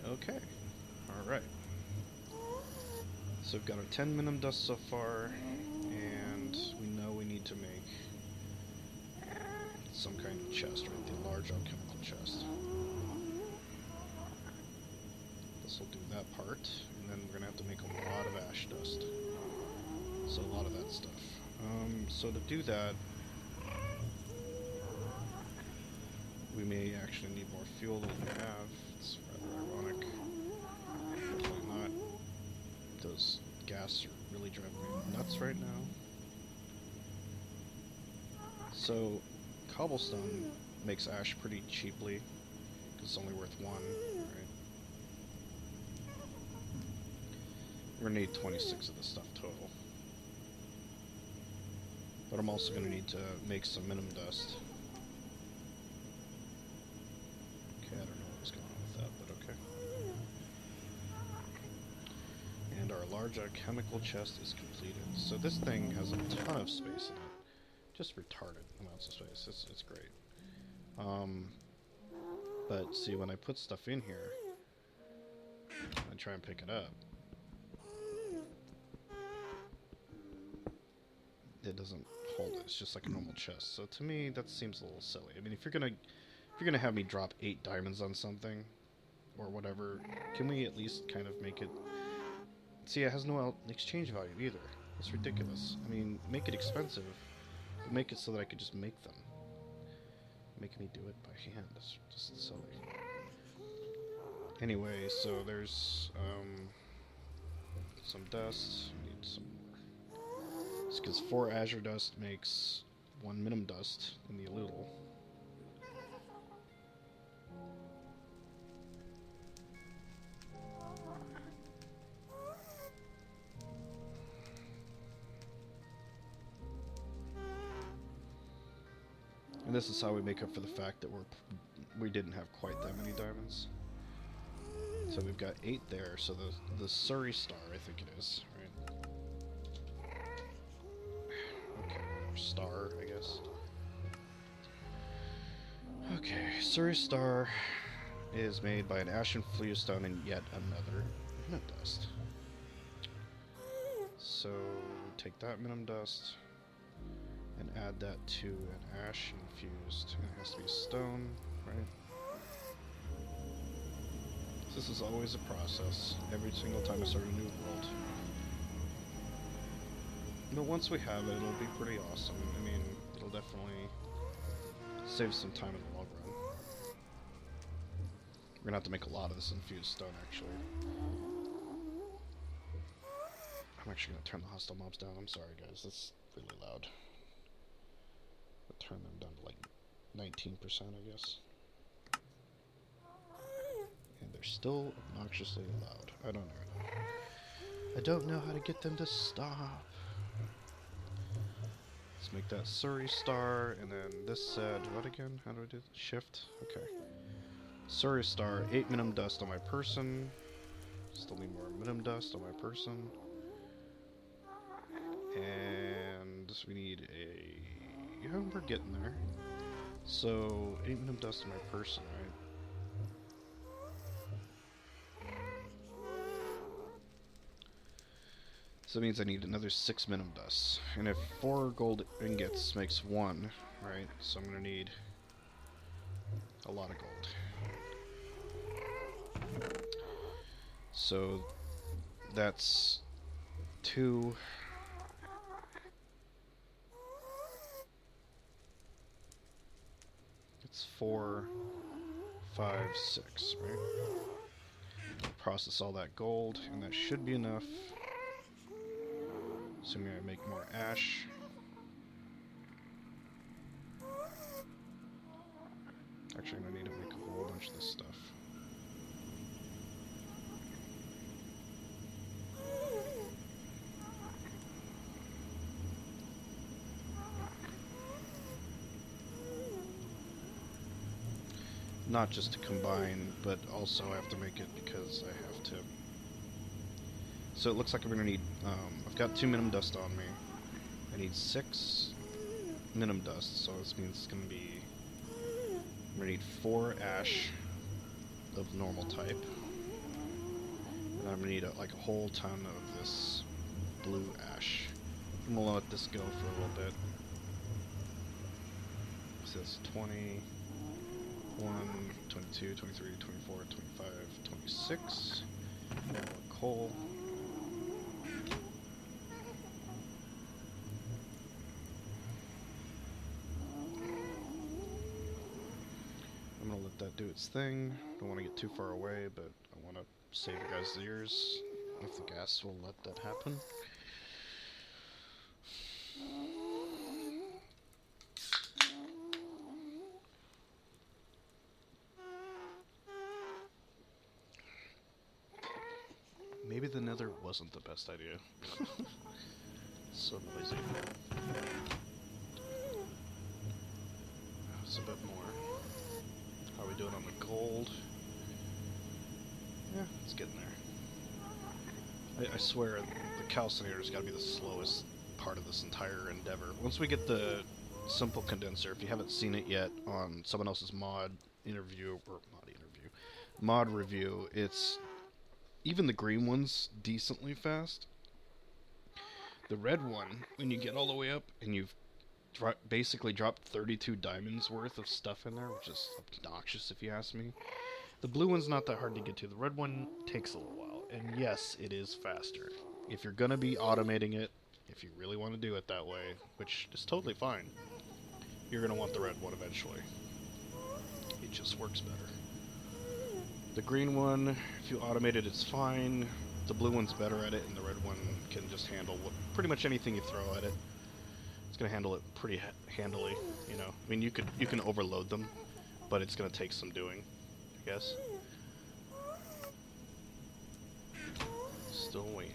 Okay. Alright. So we've got our 10 minimum dust so far, and we know we need to make some kind of chest, right? The large alchemical chest. This will do that part, and then we're going to have to make a lot of ash dust. So a lot of that stuff. So to do that, we may actually need more fuel than we have. It's rather ironic. Definitely not. Those gas are really driving me nuts right now. So cobblestone makes ash pretty cheaply, because it's only worth 1, right? We're going to need 26 of this stuff total. But I'm also going to need to make some minimum dust. Okay, I don't know what was going on with that, but okay. And our large alchemical chest is completed. So this thing has a ton of space in it. Just retarded amounts of space. It's great. But see, when I put stuff in here, I try and pick it up, it doesn't hold it. It's just like a normal chest. So to me, that seems a little silly. I mean, if you're gonna have me drop 8 diamonds on something, or whatever, can we at least kind of make it... See, it has no exchange value either. It's ridiculous. I mean, make it expensive, but make it so that I could just make them. Making me do it by hand. It's just silly. Anyway, so there's some dust. Need some more. It's because 4 azure dust makes 1 minimum dust in the little. And this is how we make up for the fact that we didn't have quite that many diamonds. So we've got 8 there, so the Surrey Star, I think it is, right? Okay, star, I guess. Okay, Surrey Star is made by an ashen fluestone and yet another minimum dust. So take that minimum dust and add that to an ash infused. And it has to be stone, right? This is always a process, every single time I start a new world. But once we have it, it'll be pretty awesome. I mean, it'll definitely save some time in the long run. We're gonna have to make a lot of this infused stone, actually. I'm actually gonna turn the hostile mobs down. I'm sorry, guys, that's really loud. I'll turn them down to like 19%, I guess. And they're still obnoxiously loud. I don't know. I don't know how to get them to stop. Let's make that Surrey Star, and then this said, what again? How do I do this? Shift? Okay. Surrey Star, 8 minimum dust on my person. Still need more minimum dust on my person. And we need a... Yeah, we're getting there. So, 8 minimum dust on my person, right? So that means I need another 6 minimum dust. And if 4 gold ingots makes 1, right? So I'm going to need a lot of gold. So that's 2. It's 4, 5, 6, right? Process all that gold, and that should be enough. Assuming I make more ash. Actually, I'm gonna need to make a whole bunch of this stuff. Not just to combine, but also I have to make it because I have to. So it looks like I'm gonna need, I've got 2 minimum dust on me. I need 6 minimum dust, so this means it's gonna be, I'm gonna need 4 ash of normal type. I'm gonna need like a whole ton of this blue ash. I'm gonna let this go for a little bit. So that's 20, 22, 23, 24, 25, 26. More coal. I'm gonna let that do its thing. Don't want to get too far away, but I want to save you guys' ears if the gas will let that happen. Maybe the nether wasn't the best idea. So noisy. It's a bit more. How are we doing on the gold? Yeah, it's getting there. I swear, the calcinator's gotta be the slowest part of this entire endeavor. Once we get the simple condenser, if you haven't seen it yet on someone else's mod review, it's even the green one's decently fast. The red one, when you get all the way up and you've basically dropped 32 diamonds worth of stuff in there, which is obnoxious if you ask me. The blue one's not that hard to get to. The red one takes a little while, and yes, it is faster. If you're gonna be automating it, if you really want to do it that way, which is totally fine, you're gonna want the red one eventually. It just works better. The green one, if you automate it, it's fine. The blue one's better at it, and the red one can just handle pretty much anything you throw at it. It's gonna handle it pretty handily, you know. I mean, you can overload them, but it's gonna take some doing, I guess. Still waiting.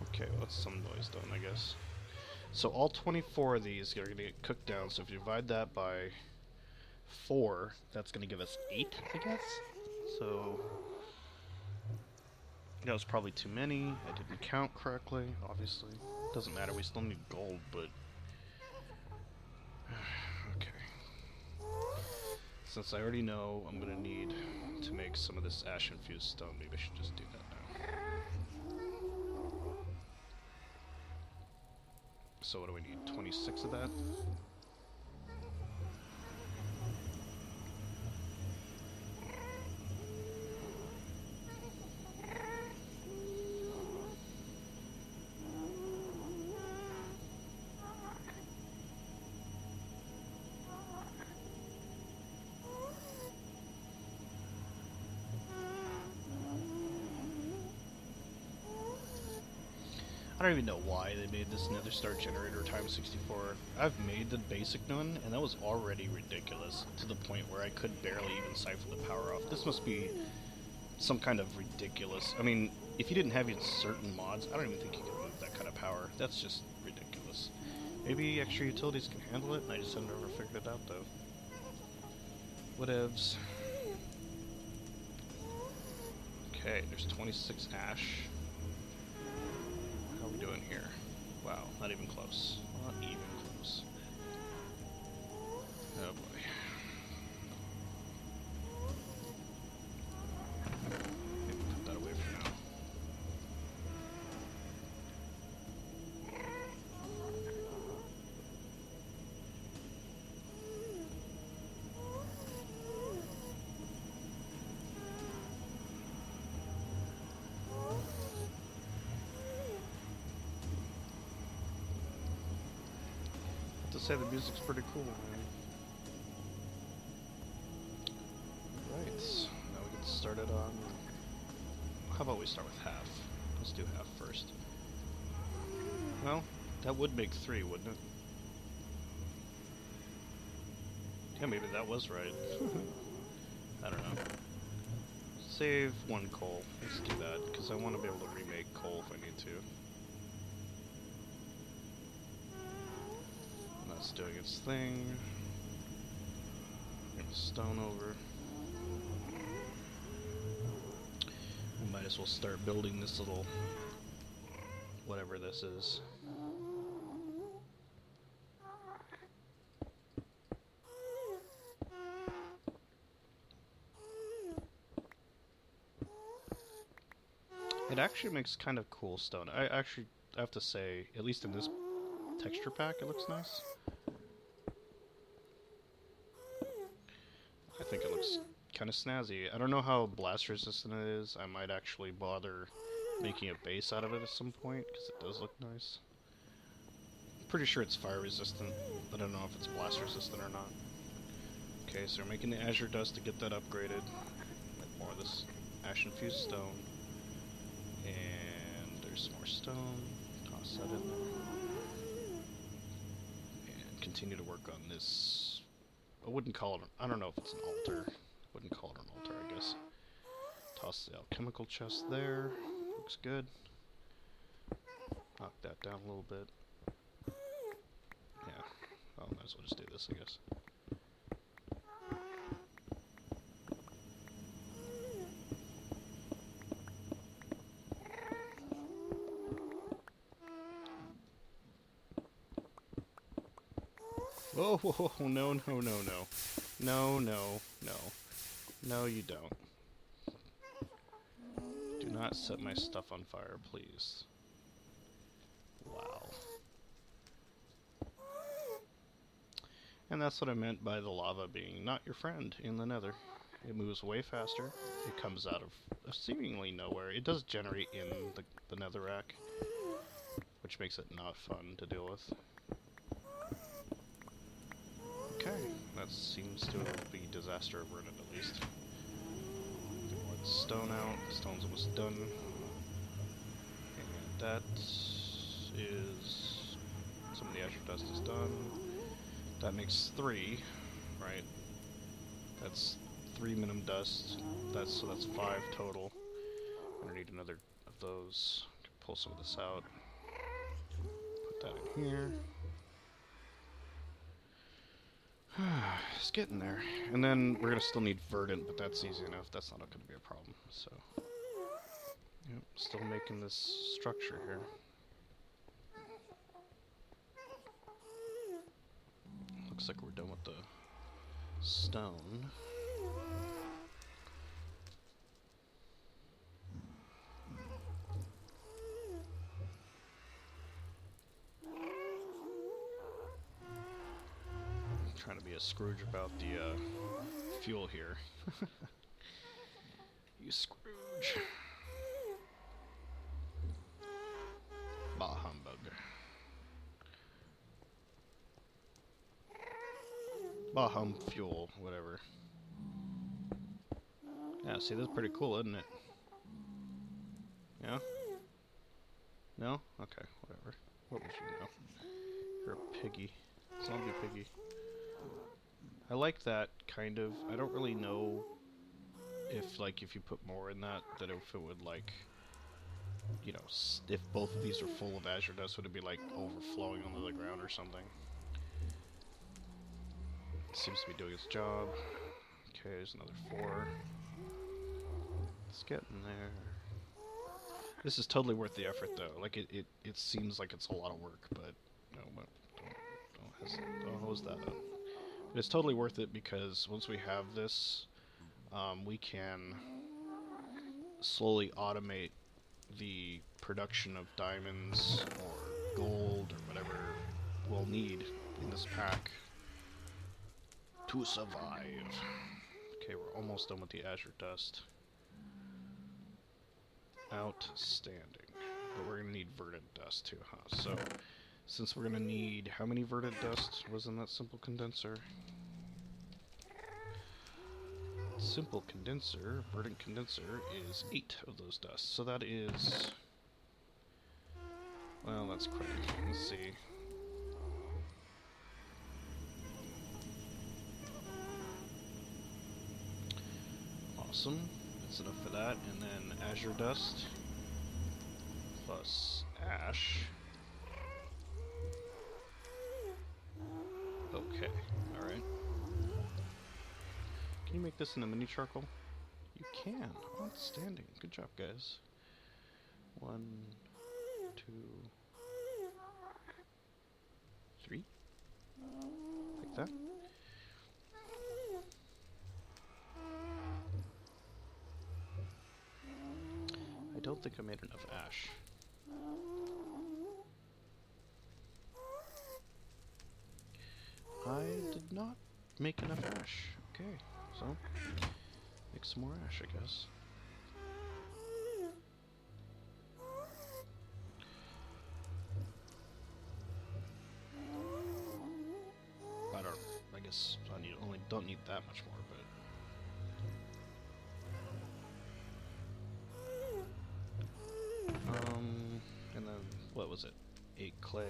Okay, well, that's some noise done, I guess. So all 24 of these are going to get cooked down, so if you divide that by 4, that's going to give us 8, I guess? So that was probably too many. I didn't count correctly, obviously. Doesn't matter, we still need gold, but... okay. Since I already know I'm going to need to make some of this ash-infused stone, maybe I should just do that now. So what do we need? 26 of that? I don't even know why they made this nether star generator times 64. I've made the basic one, and that was already ridiculous, to the point where I could barely even siphon the power off. This must be some kind of ridiculous... I mean, if you didn't have certain mods, I don't even think you could move that kind of power. That's just ridiculous. Maybe extra utilities can handle it, and I just have never figured it out, though. Whatevs. Okay, there's 26 ash. How are we doing here? Wow, not even close. Not even close. Oh boy. Maybe put that away for now. To say the music's pretty cool, man. Right, now we get started on... How about we start with half? Let's do half first. Well, that would make 3, wouldn't it? Yeah, maybe that was right. I don't know. Save 1 coal. Let's do that, because I want to be able to remake coal if I need to. It's doing its thing. Get the stone over. We might as well start building this little... whatever this is. It actually makes kind of cool stone. I have to say, at least in this texture pack, it looks nice. I think it looks kind of snazzy. I don't know how blast resistant it is. I might actually bother making a base out of it at some point, because it does look nice. I'm pretty sure it's fire resistant, but I don't know if it's blast resistant or not. Okay, so we're making the azure dust to get that upgraded. Make more of this ash infused stone. And there's some more stone. Toss that in there. And continue to work on this. I wouldn't call it, I don't know if it's an altar. Wouldn't call it an altar, I guess. Toss the alchemical chest there. Looks good. Knock that down a little bit. Yeah. Well, might as well just do this, I guess. Oh, whoa, whoa, no, no, no, no. No, no, no. No, you don't. Do not set my stuff on fire, please. Wow. And that's what I meant by the lava being not your friend in the nether. It moves way faster. It comes out of seemingly nowhere. It does generate in the netherrack, which makes it not fun to deal with. Okay, that seems to be disaster averted at least. Get more of the stone out. The stone's almost done. And that is... some of the azure dust is done. That makes 3, right? That's 3 minimum dust. So that's 5 total. I'm gonna need another of those. Pull some of this out. Put that in here. It's getting there. And then we're gonna still need verdant, but that's easy enough. That's not gonna be a problem. So, yep, still making this structure here. Looks like we're done with the stone. Trying to be a Scrooge about the fuel here. You Scrooge. Bah humbug. Bah hum fuel, whatever. Yeah, see, that's pretty cool, isn't it? Yeah? No? Okay, whatever. What would you know? You're a piggy. Zombie piggy. I like that, kind of. I don't really know if you put more in that if it would, like, you know, if both of these are full of azure dust, would it be, like, overflowing onto the ground or something? It seems to be doing its job. Okay, there's another 4. It's getting there. This is totally worth the effort, though. Like, it seems like it's a lot of work, but no, don't hose that up. But it's totally worth it because once we have this, we can slowly automate the production of diamonds or gold or whatever we'll need in this pack to survive. Okay, we're almost done with the azure dust. Outstanding. But we're going to need verdant dust too, huh? So, since we're going to need... how many verdant dust was in that simple condenser? Simple condenser, verdant condenser, is 8 of those dusts. So that is... well, that's quick. Let's see. Awesome. That's enough for that. And then azure dust plus ash. Okay, alright. Can you make this in a mini charcoal? You can. Outstanding. Good job, guys. 1, 2, 3. Like that. I don't don't think I made enough ash. I did not make enough ash. Okay, so make some more ash, I guess. I guess I only don't need that much more, but and then what was it? 8 clay.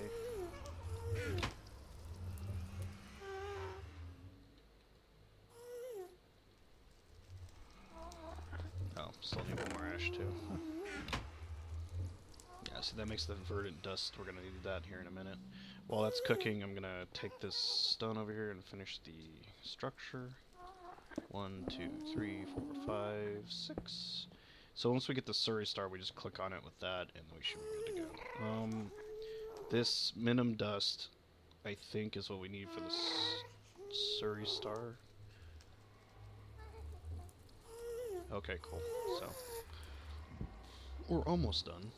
Oh, still need one more ash too. Yeah, so that makes the verdant dust. We're gonna need that here in a minute. While that's cooking, I'm gonna take this stone over here and finish the structure. 1, 2, 3, 4, 5, 6. So once we get the Surrey star, we just click on it with that, and we should be good to go. This minimum dust, I think, is what we need for the Surrey star. Okay, cool. So we're almost done.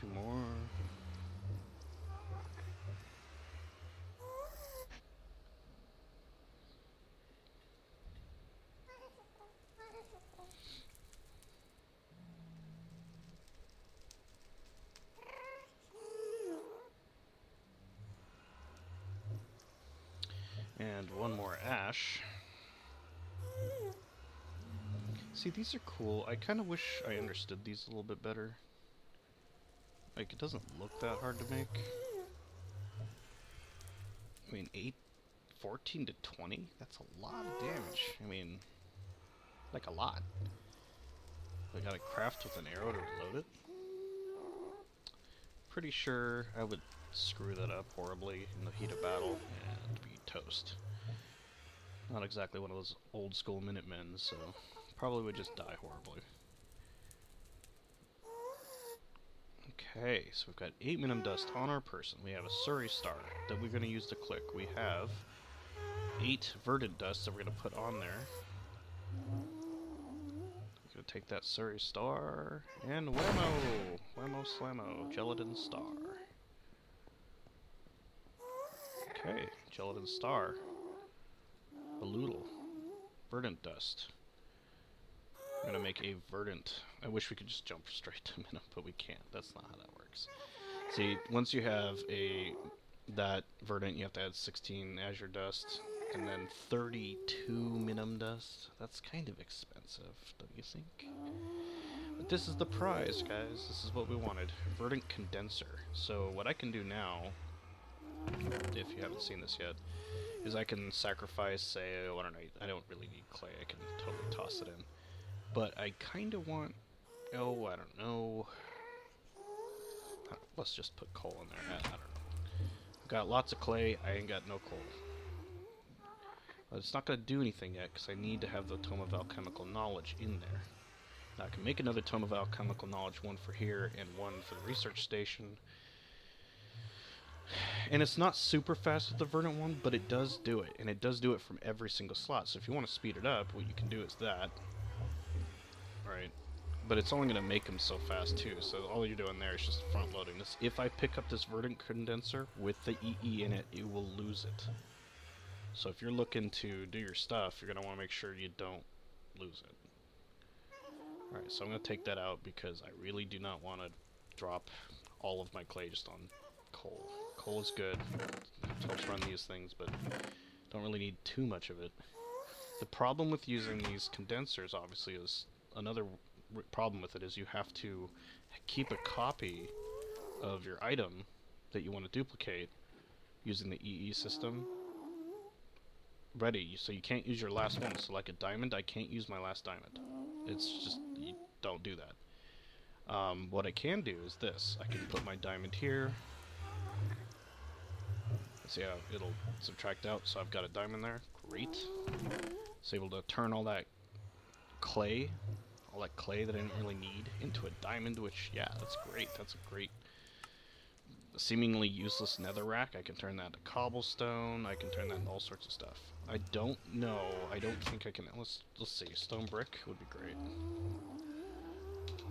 Two more. And one more ash. See, these are cool. I kind of wish I understood these a little bit better. Like, it doesn't look that hard to make. I mean, 14 to 20? That's a lot of damage. I mean, like a lot. I gotta craft with an arrow to reload it. Pretty sure I would screw that up horribly in the heat of battle and be toast. Not exactly one of those old school Minutemen, so probably would just die horribly. Okay, so we've got 8 minimum dust on our person. We have a Surrey star that we're going to use to click. We have 8 verdant dust that we're going to put on there. We're going to take that Surrey star and whammo! Whammo slammo, gelatin star. Okay, gelatin star. Baloodle. Verdant dust. I'm gonna make a verdant. I wish we could just jump straight to minimum, but we can't. That's not how that works. See, once you have that verdant, you have to add 16 azure dust, and then 32 minimum dust. That's kind of expensive, don't you think? But this is the prize, guys. This is what we wanted. Verdant condenser. So what I can do now, if you haven't seen this yet, is I can sacrifice, say, oh, I don't really need clay. I can totally toss it in. But I kind of want, I don't know. Let's just put coal in there. I don't know. I've got lots of clay. I ain't got no coal. But it's not going to do anything yet because I need to have the Tome of Alchemical Knowledge in there. Now I can make another Tome of Alchemical Knowledge, one for here and one for the research station. And it's not super fast with the verdant one, but it does do it. And it does do it from every single slot. So if you want to speed it up, what you can do is that. Right, but it's only going to make them so fast too, so all you're doing there is just front-loading this. If I pick up this verdant condenser with the EE in it, it will lose it. So if you're looking to do your stuff, you're going to want to make sure you don't lose it. Alright, so I'm going to take that out because I really do not want to drop all of my clay just on coal. Coal is good, it helps run these things, but don't really need too much of it. The problem with using these condensers, obviously, is another problem with it is you have to keep a copy of your item that you want to duplicate using the EE system ready, so you can't use your last one. So like a diamond, I can't use my last diamond. It's just, you don't do that. What I can do is this. I can put my diamond here. See how it'll subtract out, so I've got a diamond there. Great. So able to turn all that clay that I didn't really need into a diamond, which, yeah, that's great. That's a great, seemingly useless netherrack. I can turn that to cobblestone. I can turn that into all sorts of stuff. I don't know. I don't think I can. Let's see. Stone brick would be great.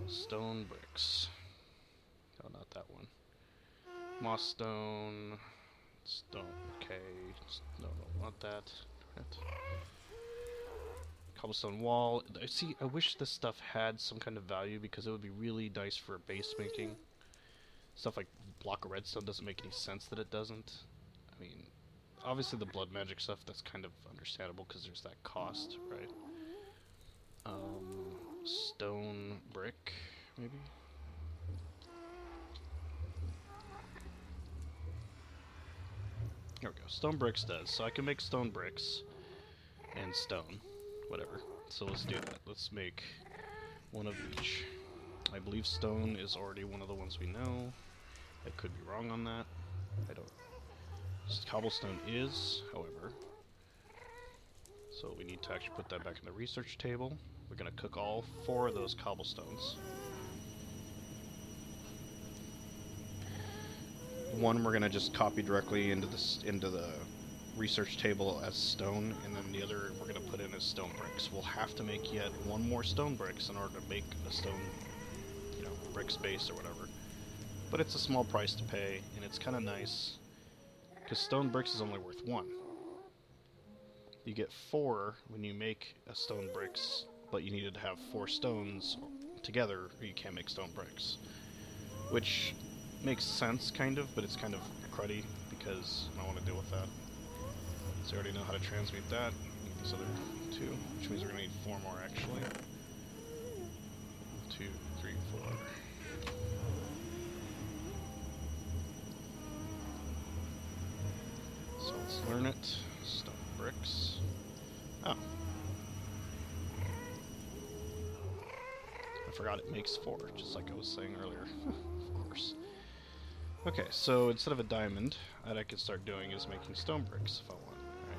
Stone bricks. Oh, not that one. Moss stone. Stone. Okay. No, don't want that. Darn it. Cobblestone wall. See, I wish this stuff had some kind of value because it would be really nice for base making. Stuff like block of redstone doesn't make any sense that it doesn't. I mean, obviously the blood magic stuff, that's kind of understandable because there's that cost, right? Stone brick, maybe? There we go. Stone bricks does. So I can make stone bricks and stone. Whatever. So let's do that. Let's make one of each. I believe stone is already one of the ones we know. I could be wrong on that. I don't. Cobblestone is, however. So we need to actually put that back in the research table. We're going to cook all 4 of those cobblestones. One we're going to just copy directly into the research table as stone, and then the other we're going to put in as stone bricks. We'll have to make yet 1 more stone bricks in order to make a stone, bricks base or whatever. But it's a small price to pay, and it's kind of nice, because stone bricks is only worth 1. You get 4 when you make a stone bricks, but you needed to have 4 stones together, or you can't make stone bricks. Which makes sense, kind of, but it's kind of cruddy, because I don't want to deal with that. So I already know how to transmute that. Need these other 2, which means we're going to need 4 more, actually. 2, 3, 4. So let's learn it. Stone bricks. Oh. I forgot it makes 4, just like I was saying earlier. Of course. Okay, so instead of a diamond, what I could start doing is making stone bricks if I want. Right?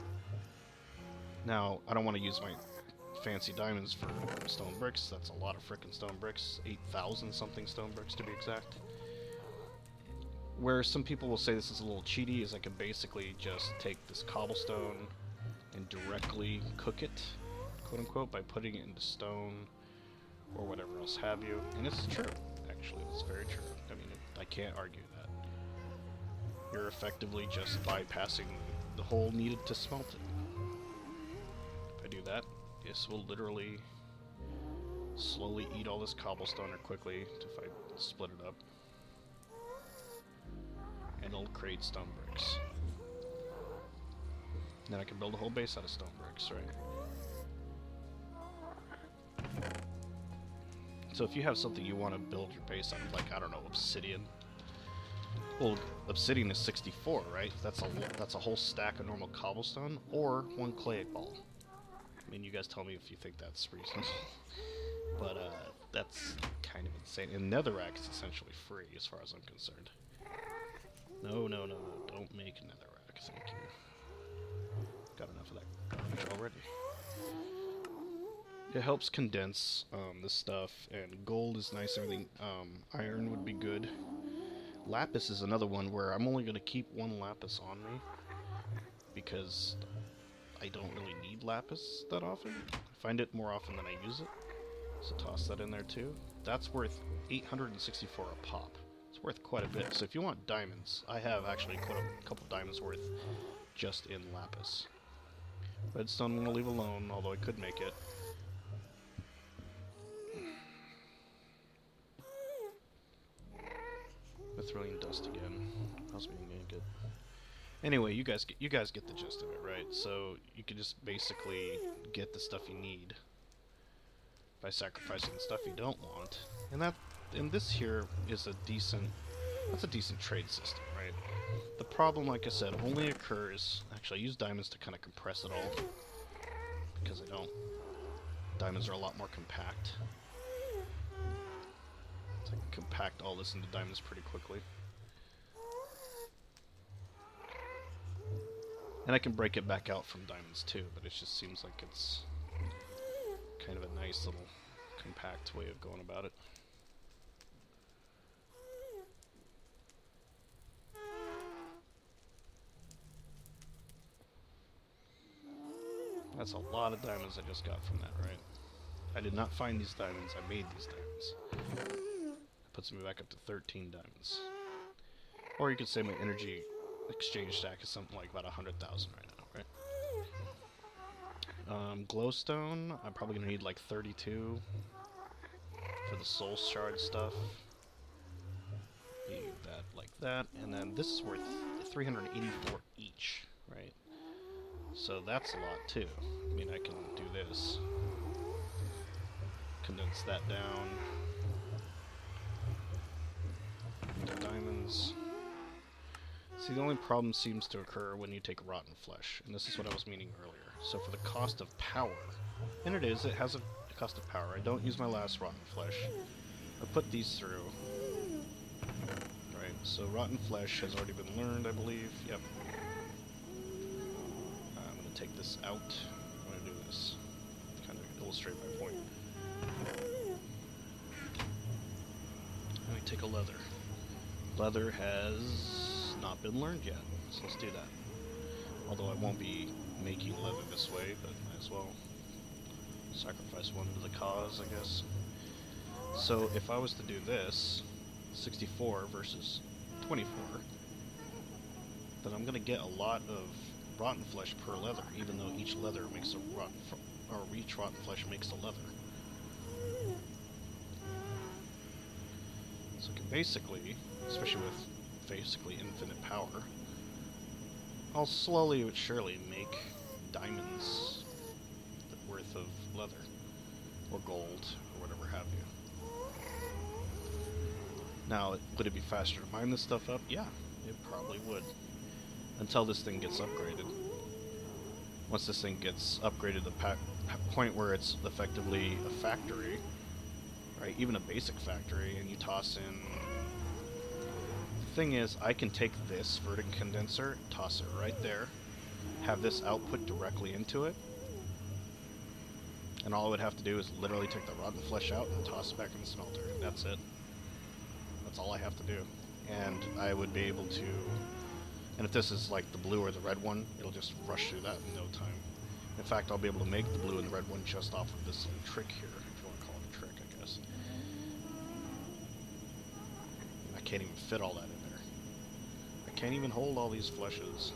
Now, I don't want to use my fancy diamonds for stone bricks. That's a lot of frickin' stone bricks. 8,000 something stone bricks to be exact. Where some people will say this is a little cheaty is I can basically just take this cobblestone and directly cook it, quote unquote, by putting it into stone or whatever else have you. And it's true, actually. It's very true. I mean, I can't argue that. You're effectively just bypassing the hole needed to smelt it. If I do that, this will literally slowly eat all this cobblestone or quickly if I split it up. And it'll create stone bricks. Then I can build a whole base out of stone bricks, right? So if you have something you want to build your base out of, like, I don't know, obsidian. Well, obsidian is 64, right? That's a whole stack of normal cobblestone, or 1 clay ball. I mean, you guys tell me if you think that's reasonable. But, that's kind of insane. And netherrack is essentially free, as far as I'm concerned. No, no, no, no. Don't make netherrack, thank you. Got enough of that garbage already. It helps condense this stuff, and gold is nice and everything. Iron would be good. Lapis is another one where I'm only going to keep 1 lapis on me, because I don't really need lapis that often. I find it more often than I use it, so toss that in there too. That's worth 864 a pop. It's worth quite a bit. So if you want diamonds, I have actually quite a couple diamonds worth just in lapis. Redstone I'm going to leave alone, although I could make it. Mithrilian dust again. How's me gonna get? Anyway, you guys get the gist of it, right? So you can just basically get the stuff you need by sacrificing the stuff you don't want, and this here is a decent trade system, right? The problem, like I said, only occurs. Actually, I use diamonds to kind of compress it all because I don't. Diamonds are a lot more compact. So I can compact all this into diamonds pretty quickly. And I can break it back out from diamonds too, but it just seems like it's kind of a nice little compact way of going about it. That's a lot of diamonds I just got from that, right? I did not find these diamonds, I made these diamonds. That puts me back up to 13 diamonds. Or you could say my energy exchange stack is something like about 100,000 right now, right? Glowstone, I'm probably going to need like 32 for the soul shard stuff. Leave that like that, and then this is worth 384 each, right? So that's a lot too. I mean, I can do this. Condense that down. Into diamonds. See, the only problem seems to occur when you take rotten flesh, and this is what I was meaning earlier. So for the cost of power, and it has a cost of power. I don't use my last rotten flesh. I put these through. Right, so rotten flesh has already been learned, I believe. Yep. I'm going to take this out. I'm going to do this to kind of illustrate my point. Let me take a leather. Leather has not been learned yet, so let's do that. Although I won't be making leather this way, but might as well sacrifice one to the cause, I guess. So if I was to do this, 64 versus 24, then I'm going to get a lot of rotten flesh per leather, even though each leather makes a each rotten flesh makes a leather. So I can basically, especially with basically infinite power, I'll slowly but surely make diamonds worth of leather, or gold, or whatever have you. Now, would it be faster to mine this stuff up? Yeah, it probably would. Until this thing gets upgraded. Once this thing gets upgraded to the point where it's effectively a factory, right, even a basic factory, and you toss in... The thing is, I can take this vertic condenser, toss it right there, have this output directly into it, and all I would have to do is literally take the rotten flesh out and toss it back in the smelter. That's it. That's all I have to do. And I would be able to... And if this is like the blue or the red one, it'll just rush through that in no time. In fact, I'll be able to make the blue and the red one just off of this little trick here, if you want to call it a trick, I guess. I can't even fit all that in there. I can't even hold all these fleshes.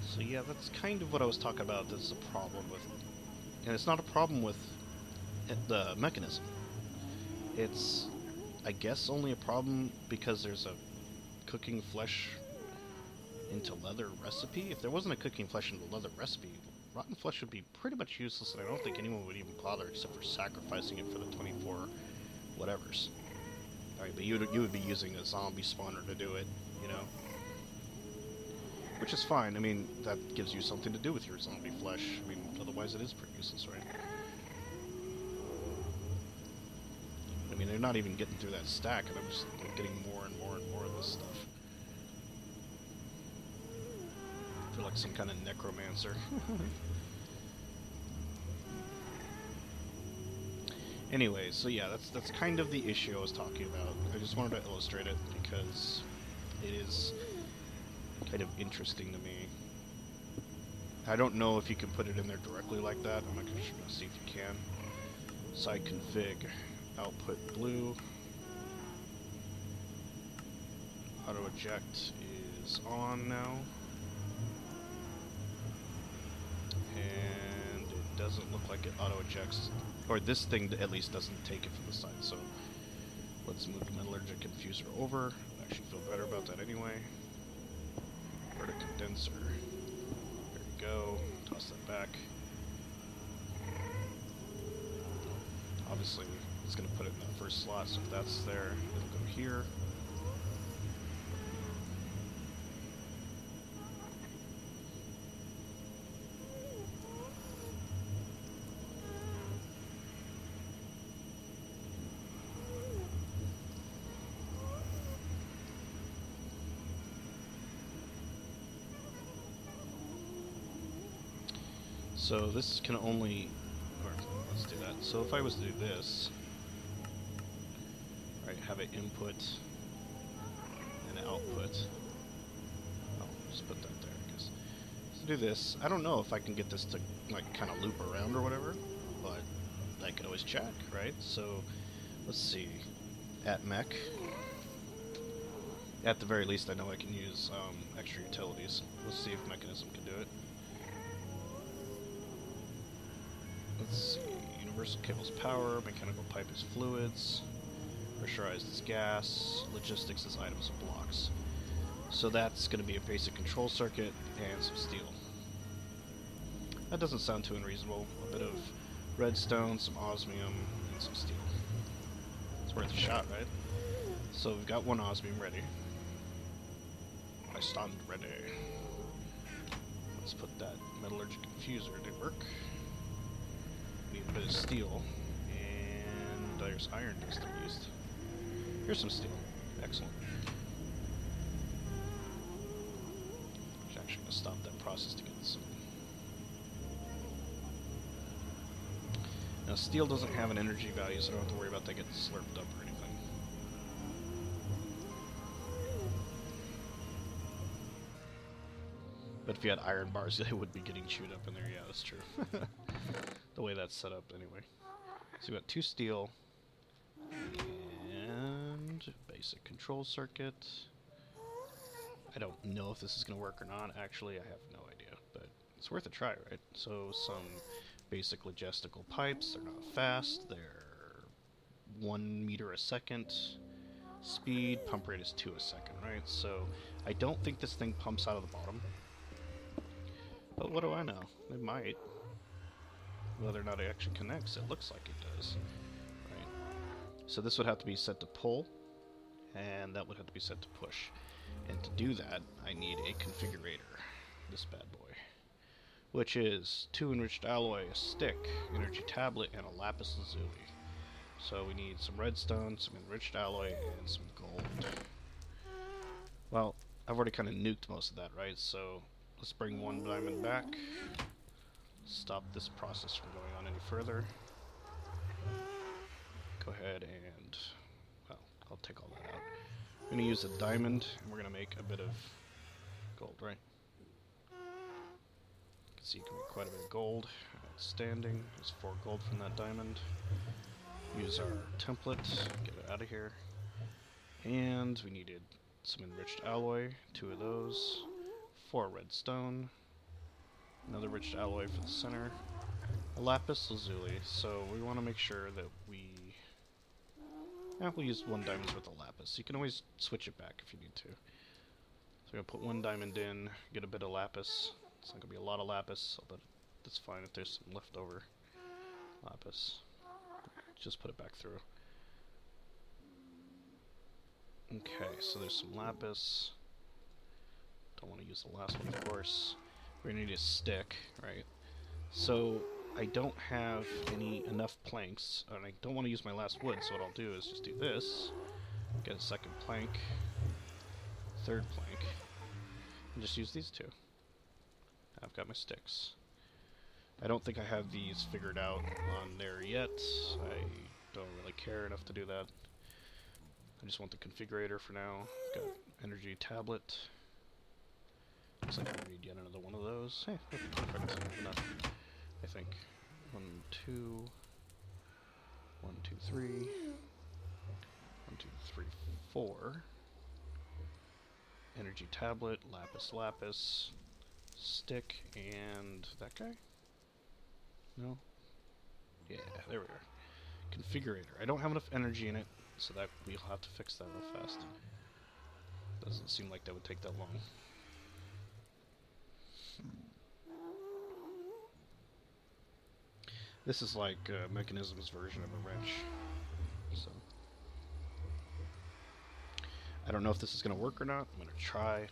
So yeah, that's kind of what I was talking about. That's a problem with, and it's not a problem with the mechanism. It's, I guess, only a problem because there's a cooking flesh into leather recipe. If there wasn't a cooking flesh into leather recipe, rotten flesh would be pretty much useless, and I don't think anyone would even bother except for sacrificing it for the 24 whatevers. Alright, but you would be using a zombie spawner to do it, you know? Which is fine. I mean, that gives you something to do with your zombie flesh. I mean, otherwise it is pretty useless, right? I mean, they're not even getting through that stack, and I'm just getting more and more and more of this stuff. I feel like some kind of necromancer. Anyway, so yeah, that's kind of the issue I was talking about. I just wanted to illustrate it because it is kind of interesting to me. I don't know if you can put it in there directly like that. I'm not going to see if you can. Side config, output blue. Auto eject is on now. And it doesn't look like it auto-ejects, or this thing at least doesn't take it from the side, so let's move the metallurgic infuser over. I actually feel better about that anyway. Vertic condenser. There we go. Toss that back. Obviously, it's going to put it in that first slot, so if that's there, it'll go here. So this can only, or let's do that. So if I was to do this, right, have an input and an output. I'll just put that there, because to do this, I don't know if I can get this to like kind of loop around or whatever, but I could always check, right? So let's see, at mech. At the very least, I know I can use extra utilities. Let's see if mechanism can do it. Let's see, universal cable's power, mechanical pipe is fluids, pressurized is gas, logistics is items and blocks. So that's going to be a basic control circuit and some steel. That doesn't sound too unreasonable. A bit of redstone, some osmium, and some steel. It's worth a shot, right? So we've got one osmium ready. I stand ready. Let's put that metallurgic infuser to work. Need a bit of steel, and there's iron dust I used. Here's some steel. Excellent. Which actually going to stop that process to get some. Now steel doesn't have an energy value, so I don't have to worry about that getting slurped up or anything. But if you had iron bars, they would be getting chewed up in there. Yeah, that's true. The way that's set up, anyway. So we got 2 steel and basic control circuit. I don't know if this is going to work or not. Actually, I have no idea, but it's worth a try, right? So some basic logistical pipes. They're not fast. They're 1 meter a second. Speed, pump rate is 2 a second, right? So I don't think this thing pumps out of the bottom. But what do I know? It might. Whether or not it actually connects, it looks like it does. Right. So this would have to be set to pull, and that would have to be set to push. And to do that, I need a configurator. This bad boy. Which is 2 enriched alloy, a stick, energy tablet, and a lapis lazuli. So we need some redstone, some enriched alloy, and some gold. Well, I've already kind of nuked most of that, right? So let's bring 1 diamond back. Stop this process from going on any further. Go ahead and, well, I'll take all that out. I'm going to use a diamond, and we're going to make a bit of gold, right? You can see you can make quite a bit of gold. Outstanding. There's 4 gold from that diamond. Use our template, get it out of here. And we needed some enriched alloy, 2 of those, 4 redstone. Another enriched alloy for the center. A lapis lazuli, so we want to make sure that we... Yeah, we'll use 1 diamond worth of lapis. You can always switch it back if you need to. So we're going to put 1 diamond in, get a bit of lapis. It's not going to be a lot of lapis, but that's fine if there's some leftover lapis. Just put it back through. Okay, so there's some lapis. Don't want to use the last one, of course. We're going to need a stick, right? So I don't have enough planks, and I don't want to use my last wood, so what I'll do is just do this, get a 2nd plank, 3rd plank, and just use these 2. I've got my sticks. I don't think I have these figured out on there yet. I don't really care enough to do that. I just want the configurator for now. Got energy tablet. Looks like I need yet another one of those. Hey, perfect. Enough, I think. 1, 2. 1, 2, 3. 1, 2, 3, 4. Energy tablet, lapis, stick, and that guy. No? Yeah, there we are. Configurator. I don't have enough energy in it, so that we'll have to fix that real fast. Doesn't seem like that would take that long. This is like Mechanism's version of a wrench. So I don't know if this is going to work or not. I'm going to try.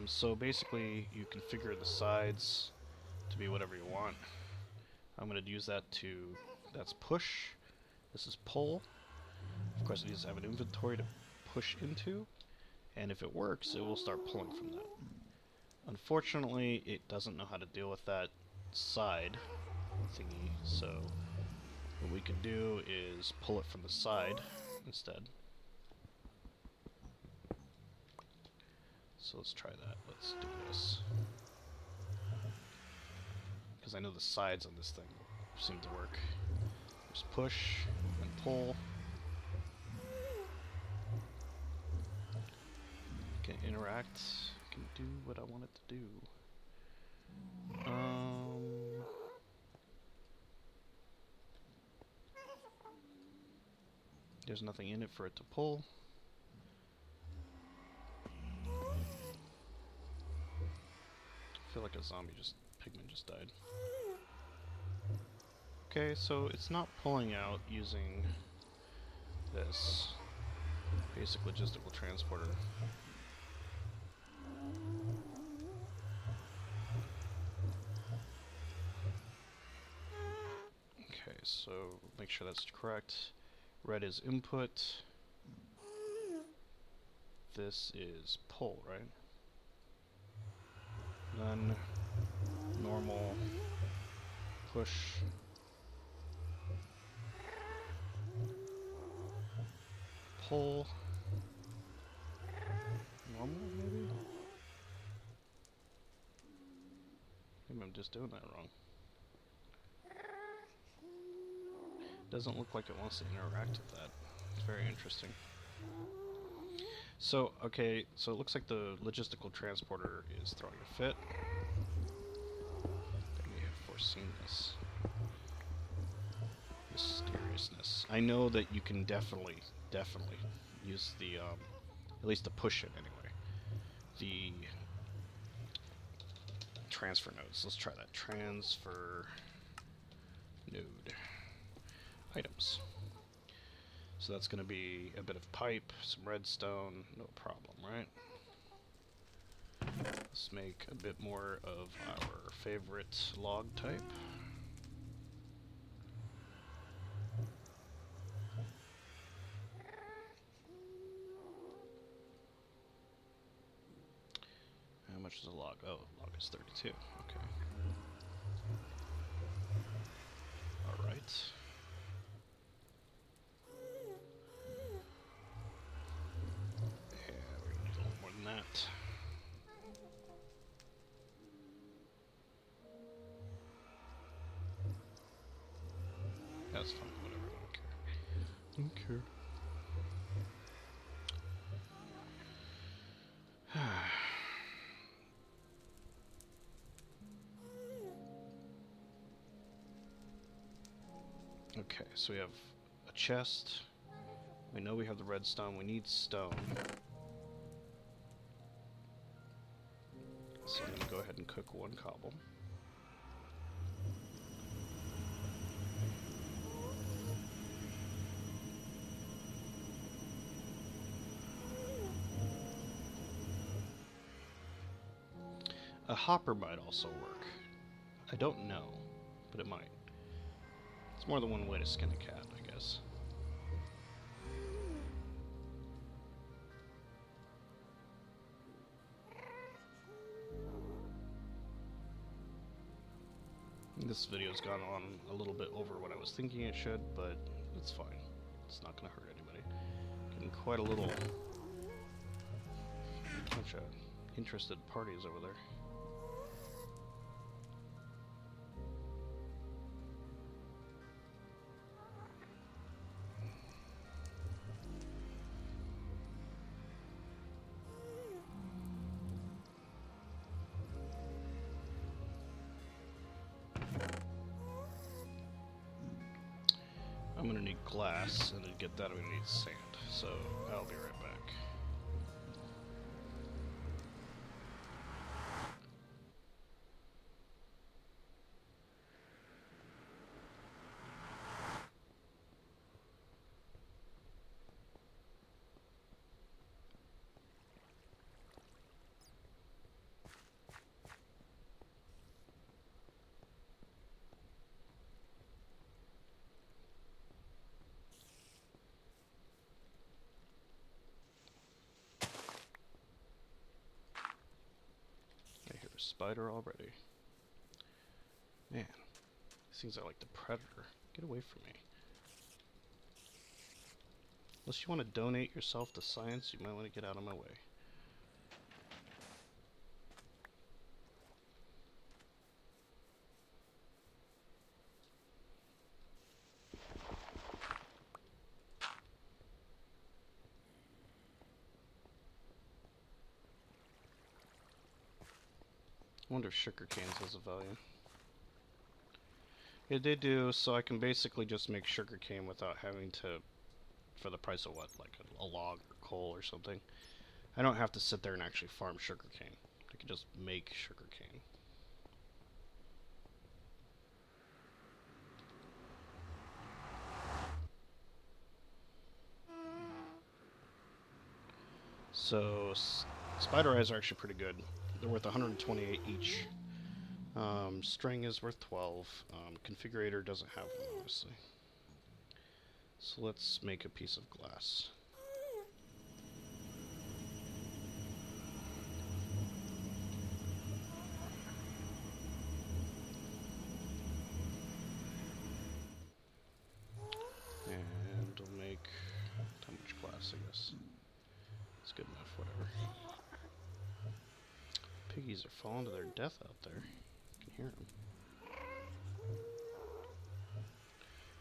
So basically, you configure the sides to be whatever you want. I'm going to use that to... That's push. This is pull. Of course, it needs to have an inventory to push into. And if it works, it will start pulling from that. Unfortunately, it doesn't know how to deal with that side thingy. So what we can do is pull it from the side instead. So let's try that. Let's do this. Because I know the sides on this thing seem to work. Just push and pull. Can interact. Can do what I want it to do. There's nothing in it for it to pull. I feel like a zombie pigman just died. Okay, so it's not pulling out using this basic logistical transporter. Okay, so make sure that's correct. Red is input. This is pull, right? Then normal, push, pull, normal maybe? Maybe I'm just doing that wrong. Doesn't look like it wants to interact with that. It's very interesting. So, okay, so it looks like the logistical transporter is throwing a fit. I may have foreseen this. Mysteriousness. I know that you can definitely use the, at least to push it anyway. The transfer nodes. Let's try that. Transfer node. Items. So that's going to be a bit of pipe, some redstone, no problem, right? Let's make a bit more of our favorite log type. How much is a log? Oh, log is 32. Okay. Alright. That. That's fine, whatever, I don't care. Okay, so we have a chest. We know we have the redstone. We need stone. So I'm going to go ahead and cook one cobble. A hopper might also work. I don't know, but it might. It's more than one way to skin a cat, I guess. This video's gone on a little bit over what I was thinking it should, but it's fine. It's not going to hurt anybody. Getting quite a little bunch of interested parties over there. I'm gonna need glass, and to get that I'm gonna need sand. So I'll be right back. I hear a spider already. Man, these things are like the Predator. Get away from me. Unless you want to donate yourself to science, you might want to get out of my way. I wonder if sugar canes has a value. Yeah, they do, so I can basically just make sugar cane without having to, for the price of what, like a log or coal or something. I don't have to sit there and actually farm sugar cane. I can just make sugar cane. So, spider eyes are actually pretty good. They're worth 128 each. String is worth 12. Configurator doesn't have one, obviously. So let's make a piece of glass. And we'll make how much glass, I guess. It's good enough, whatever. Piggies are falling to their death out there. You can hear them.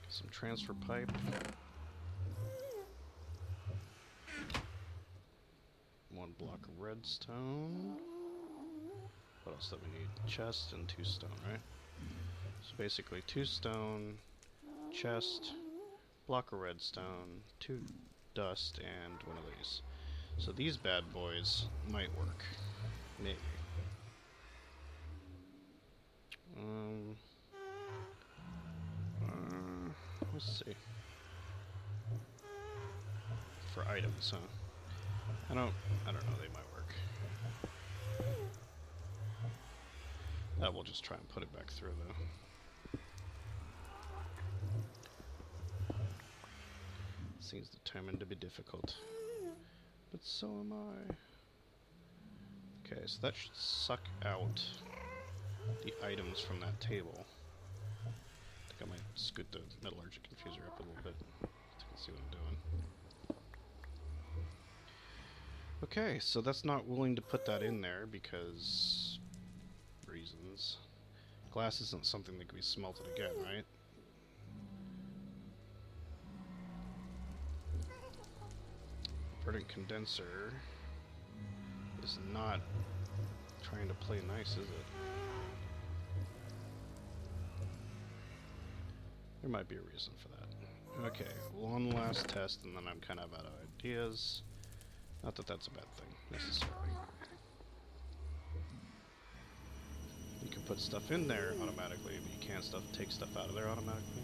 Get some transfer pipe. One block of redstone. What else do we need? Chest and 2 stone, right? So basically 2 stone, chest, block of redstone, 2 dust, and one of these. So these bad boys might work. Maybe. Let's see. For items, huh? I don't know, they might work. We'll just try and put it back through, though. Seems determined to be difficult. But so am I. Okay, so that should suck out the items from that table. I think I might scoot the metallurgic infuser up a little bit so you can see what I'm doing. Okay, so that's not willing to put that in there because reasons. Glass isn't something that can be smelted again, right? Verdant condenser is not trying to play nice, is it? There might be a reason for that. Okay, one last test and then I'm kind of out of ideas. Not that that's a bad thing, necessarily. You can put stuff in there automatically, but you can't take stuff out of there automatically.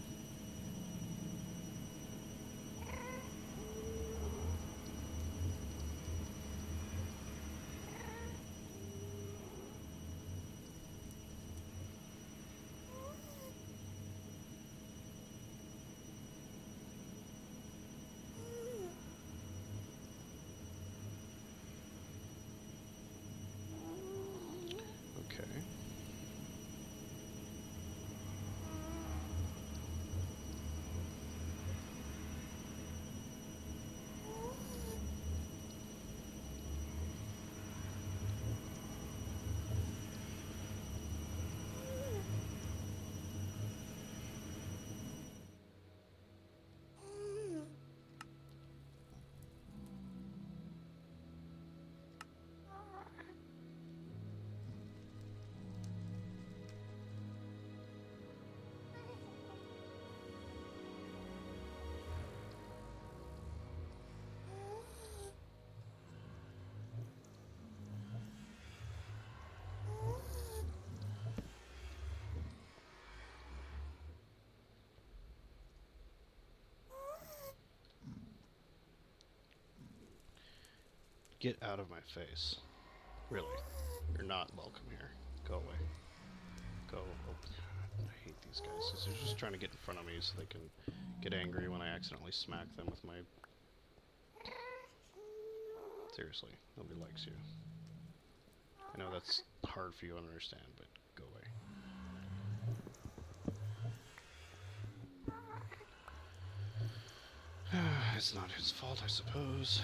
Get out of my face. Really. You're not welcome here. Go away. Go. Oh, I hate these guys because they're just trying to get in front of me so they can get angry when I accidentally smack them with my... Seriously, nobody likes you. I know that's hard for you to understand, but go away. It's not his fault, I suppose.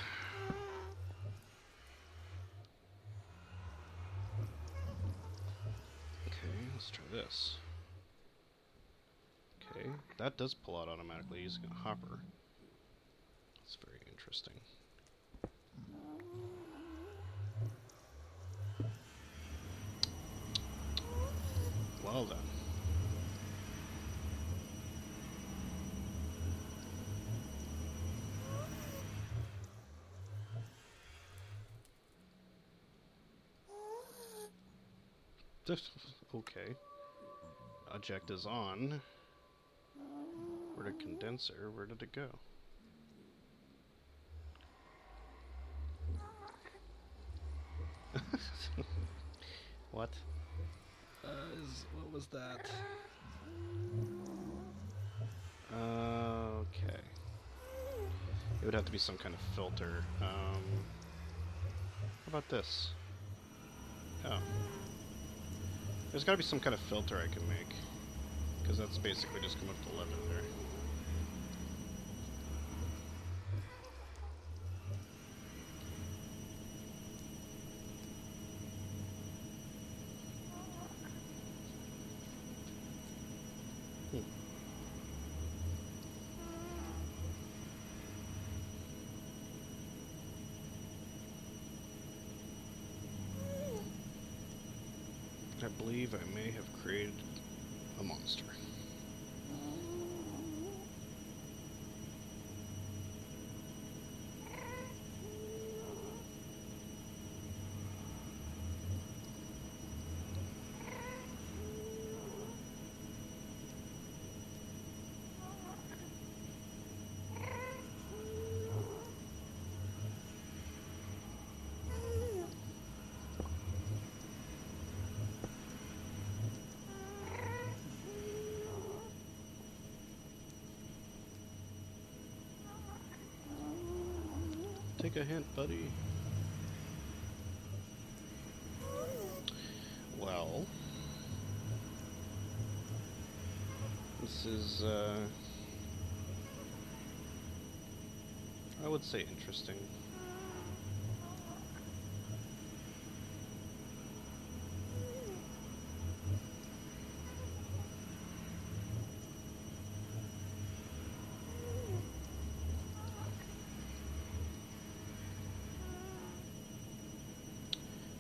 Okay, let's try this. Okay, that does pull out automatically using a hopper. That's very interesting. Well then. Okay. Eject is on. Where the condenser? Where did it go? What? What was that? Okay. It would have to be some kind of filter. How about this? Oh. There's gotta be some kind of filter I can make. Because that's basically just come up to 11 there. I believe I may have created a monster. Take a hint, buddy. Well, this is, I would say interesting.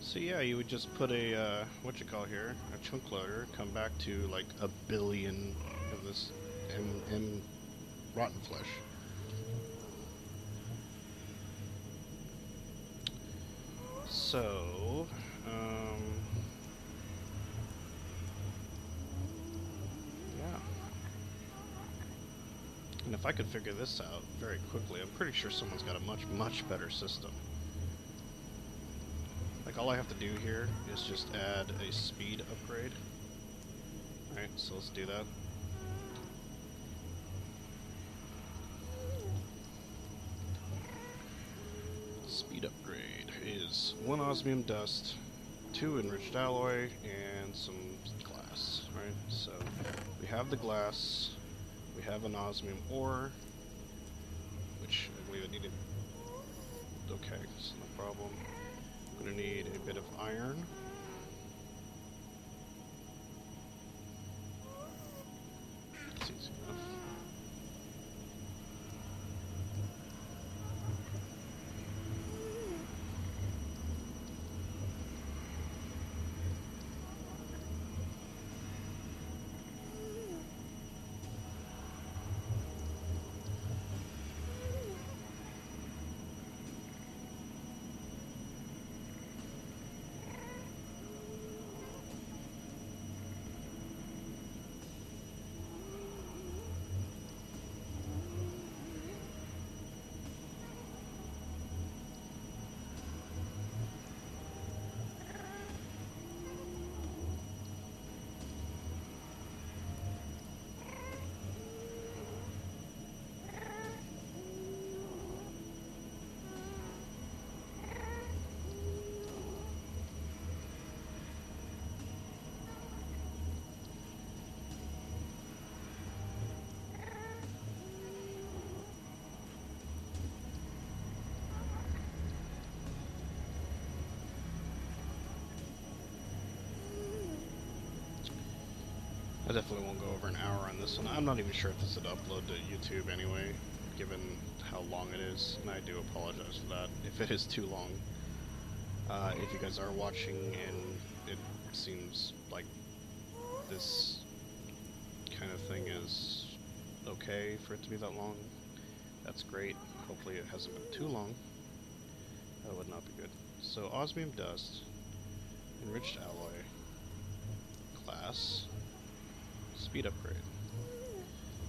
So yeah, you would just put a, what you call here, a chunk loader, come back to like 1 billion of this M rotten flesh. So, yeah. And if I could figure this out very quickly, I'm pretty sure someone's got a much better system. Like, all I have to do here is just add a speed upgrade. Alright, so let's do that. Speed upgrade is 1 osmium dust, 2 enriched alloy, and some glass. Right, so we have the glass, we have an osmium ore, which I believe it needed. Okay, so no problem. I'm gonna need a bit of iron. That's easy enough. I definitely won't go over an hour on this one. I'm not even sure if this would upload to YouTube anyway, given how long it is, and I do apologize for that if it is too long. If you guys are watching and it seems like this kind of thing is okay for it to be that long, that's great. Hopefully it hasn't been too long. That would not be good. So osmium dust, enriched alloy, class, speed upgrade.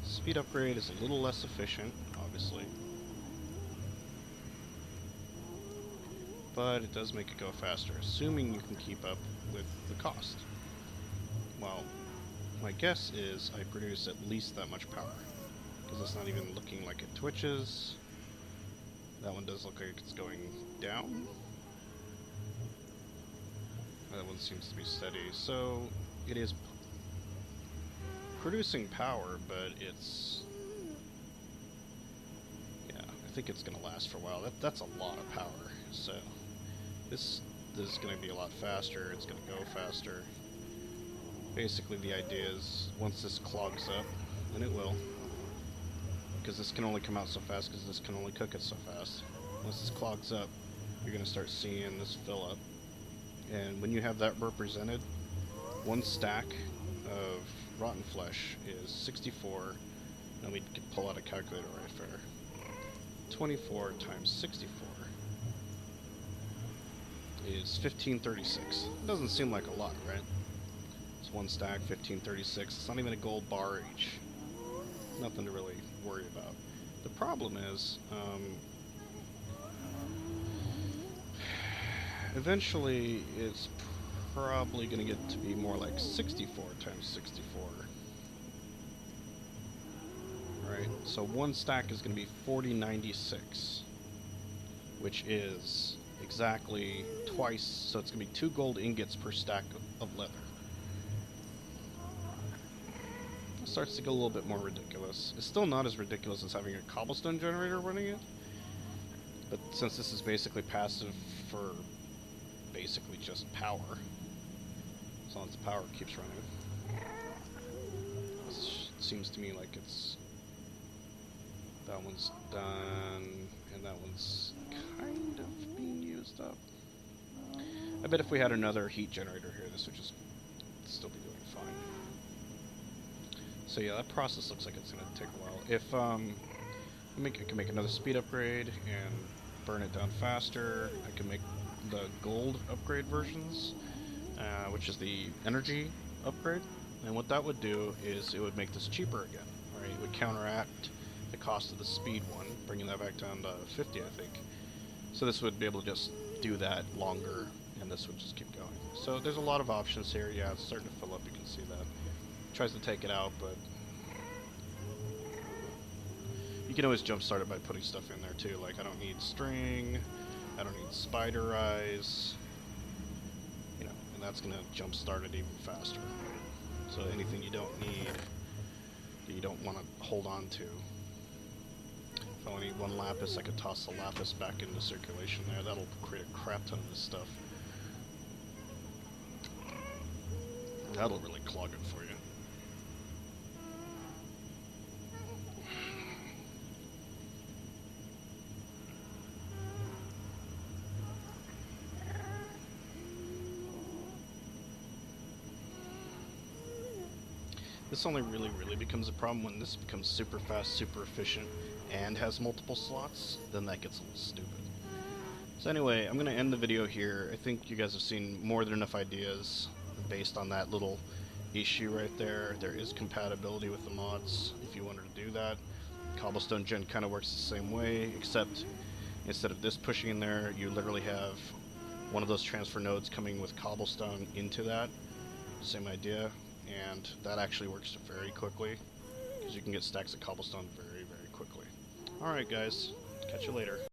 Speed upgrade is a little less efficient, obviously, but it does make it go faster, assuming you can keep up with the cost. Well, my guess is I produce at least that much power, because it's not even looking like it twitches. That one does look like it's going down. That one seems to be steady, so it is producing power, but it's... yeah, I think it's going to last for a while. That's a lot of power, so this is going to be a lot faster, it's going to go faster. Basically the idea is, once this clogs up, and it will, because this can only come out so fast because this can only cook it so fast. Once this clogs up, you're going to start seeing this fill up. And when you have that represented, one stack of rotten flesh is 64. Now we can pull out a calculator right there. 24 times 64 is 1536. It doesn't seem like a lot, right? It's one stack, 1536. It's not even a gold bar each. Nothing to really worry about. The problem is, eventually it's probably going to get to be more like 64 times 64. Right, so one stack is going to be 4096, which is exactly twice, so it's going to be 2 gold ingots per stack of leather. It starts to get a little bit more ridiculous. It's still not as ridiculous as having a cobblestone generator running it, but since this is basically passive for basically just power, as long as the power keeps running, it seems to me like it's... that one's done, and that one's kind of being used up. I bet if we had another heat generator here, this would just still be doing fine. So yeah, that process looks like it's going to take a while. If I can make another speed upgrade and burn it down faster. I can make the gold upgrade versions, which is the energy upgrade. And what that would do is it would make this cheaper again, right? It would counteract the cost of the speed one, bringing that back down to 50, I think. So this would be able to just do that longer, and this would just keep going. So there's a lot of options here. Yeah, it's starting to fill up, you can see that. Tries to take it out, but you can always jumpstart it by putting stuff in there too. Like, I don't need string, I don't need spider eyes, you know, and that's gonna jumpstart it even faster. So anything you don't need, that you don't want to hold on to. If I only need one lapis, I could toss the lapis back into circulation there. That'll create a crap ton of this stuff. That'll really clog it for you. This only really becomes a problem when this becomes super fast, super efficient, and has multiple slots. Then that gets a little stupid. So anyway, I'm going to end the video here. I think you guys have seen more than enough ideas based on that little issue right there. There is compatibility with the mods if you wanted to do that. Cobblestone Gen kind of works the same way, except instead of this pushing in there, you literally have one of those transfer nodes coming with cobblestone into that. Same idea. And that actually works very quickly, because you can get stacks of cobblestone very quickly. Alright guys, catch you later.